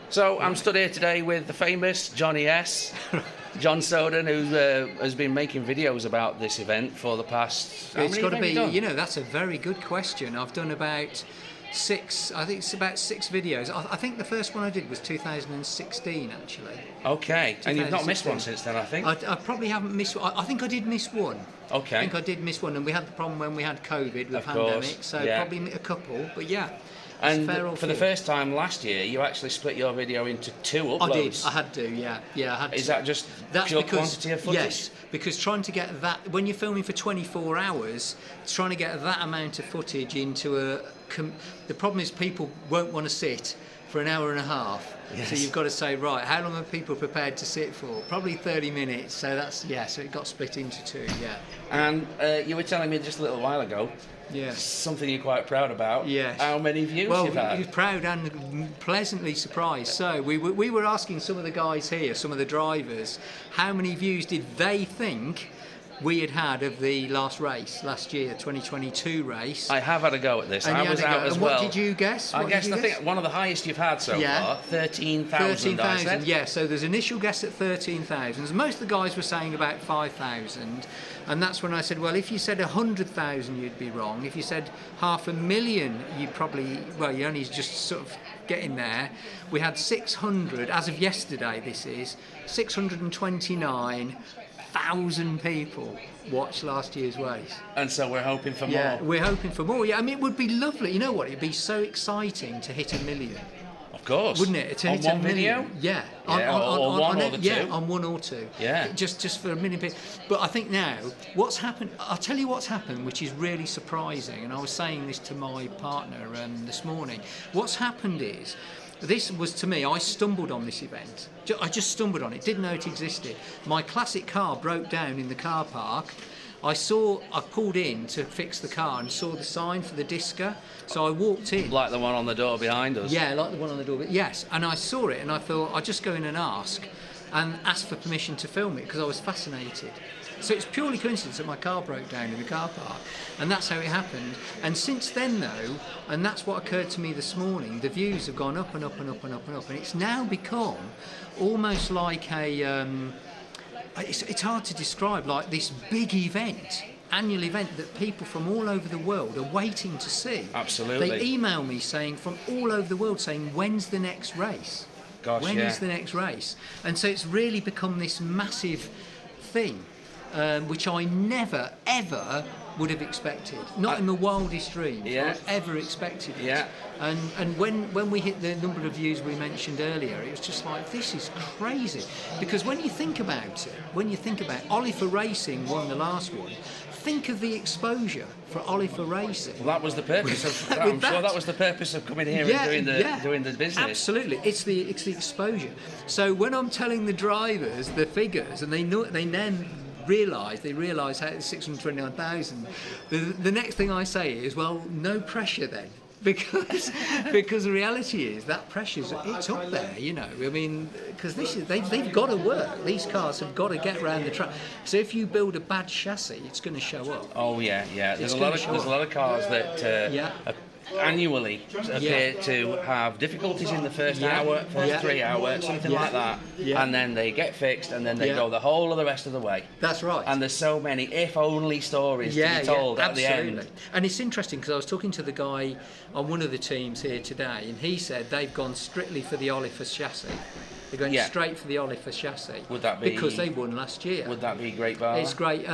So I'm stood here today with the famous Johnny S. John Soden, who has been making videos about this event for the past... It's got to be, you know, that's a very good question. I've done about six videos. I think the first one I did was 2016, actually. Okay, and you've not missed one since then, I think? I probably haven't missed one. I think I did miss one. Okay. I think I did miss one, and we had the problem when we had COVID, the pandemic, so probably a couple, but yeah. And for the first time last year, you actually split your video into 2 uploads. I did. I had to. Yeah. I had to. Is that just pure quantity of footage? Yes, because trying to get that when you're filming for 24 hours, trying to get that amount of footage into the problem is people won't want to sit for an hour and a half. Yes. So you've got to say, right, how long are people prepared to sit for? Probably 30 minutes. So that's so it got split into 2. Yeah. And you were telling me just a little while ago. Yeah. Something you're quite proud about. Yes. How many views you've had? Well, proud and pleasantly surprised. So we were asking some of the guys here, some of the drivers, how many views did they think we had of the last year, 2022 race. I have had a go at this. And I was out as well. What did you guess? I think one of the highest you've had so far, 13,000. 13,000, yeah. So there's initial guess at 13,000. Most of the guys were saying about 5,000. And that's when I said, well, if you said 100,000, you'd be wrong. If you said 500,000, you'd probably, you only just sort of getting there. We had 600, as of yesterday, 629,000 people watched last year's race. And so we're hoping for more. Yeah, we're hoping for more. Yeah, I mean, it would be lovely. You know what? It'd be so exciting to hit 1 million. Of course. Wouldn't it? On one video? Yeah. On one or the 2? Yeah, on 1 or 2. Yeah. Just for 1 million. But I think now, what's happened, I'll tell you what's happened, which is really surprising, and I was saying this to my partner this morning. What's happened is, this was, to me, I stumbled on this event. I just stumbled on it, didn't know it existed. My classic car broke down in the car park. I pulled in to fix the car and saw the sign for the DISCA, so I walked in. Like the one on the door behind us? Yeah, like the one on the door, yes. And I saw it and I thought, I'll just go in and ask for permission to film it, because I was fascinated. So it's purely coincidence that my car broke down in the car park, and that's how it happened. And since then, though, and that's what occurred to me this morning, the views have gone up and up and up and up and up, and it's now become almost like a... It's hard to describe, like this big event, annual event that people from all over the world are waiting to see. Absolutely. They email me saying from all over the world saying, when's the next race? Gosh, When is the next race? And so it's really become this massive thing, which I never, ever would have expected. Not in my wildest dreams would I ever expected it. Yeah. And when we hit the number of views we mentioned earlier, it was just like, this is crazy. Because when you think about Oliver Racing won the last one, think of the exposure for Oliver Racing. Well, that was the purpose of. I'm sure that was the purpose of coming here and doing the business. Absolutely, it's the exposure. So when I'm telling the drivers the figures, and they then realise how it's 629,000. The next thing I say is, well, no pressure then. Because the reality is that it's up there, you know. I mean, because they've got to work. These cars have got to get around the track. So if you build a bad chassis, it's going to show up. Oh yeah. There's a lot of cars that annually appear to have difficulties in the first hour, 3 hours, something like that, and then they get fixed, and then they go the whole of the rest of the way. That's right. And there's so many if-only stories to be told at the end. And it's interesting, because I was talking to the guy on one of the teams here today, and he said they've gone strictly for the Oliver chassis. They're going straight for the Oliver chassis. Would that be... Because they won last year. Would that be Great Bar? It's great.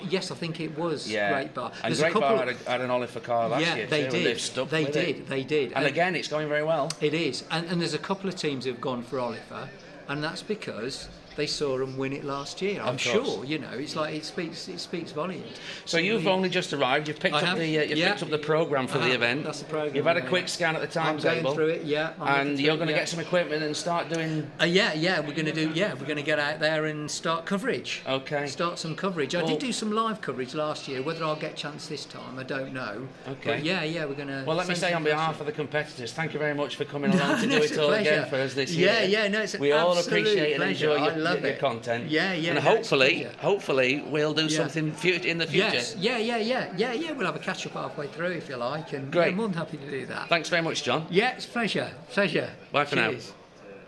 Yes, I think it was Great Bar. And Great Bar had an Oliver car last year too. They did. And again, it's going very well. It is. And there's a couple of teams who've gone for Oliver, and that's because they saw him win it last year. I'm sure, you know, it's like it speaks volumes. So you've only just arrived. You've picked up the programme for the event. That's the programme. You've had a quick scan at the timetable. I'm going through it. Yeah. And you're going to get some equipment and start doing. We're going to get out there and start coverage. Okay. Start some coverage. I did do some live coverage last year. Whether I'll get a chance this time, I don't know. Okay. But we're going to. Well, let me say on behalf of the competitors, thank you very much for coming along to do it all again for us this year. We all appreciate and enjoy your content. And hopefully we'll do something in the future. Yes. Yeah. We'll have a catch up halfway through if you like, and great. I'm more than happy to do that. Thanks very much, John. Yeah, it's a pleasure. Bye for now. Cheers.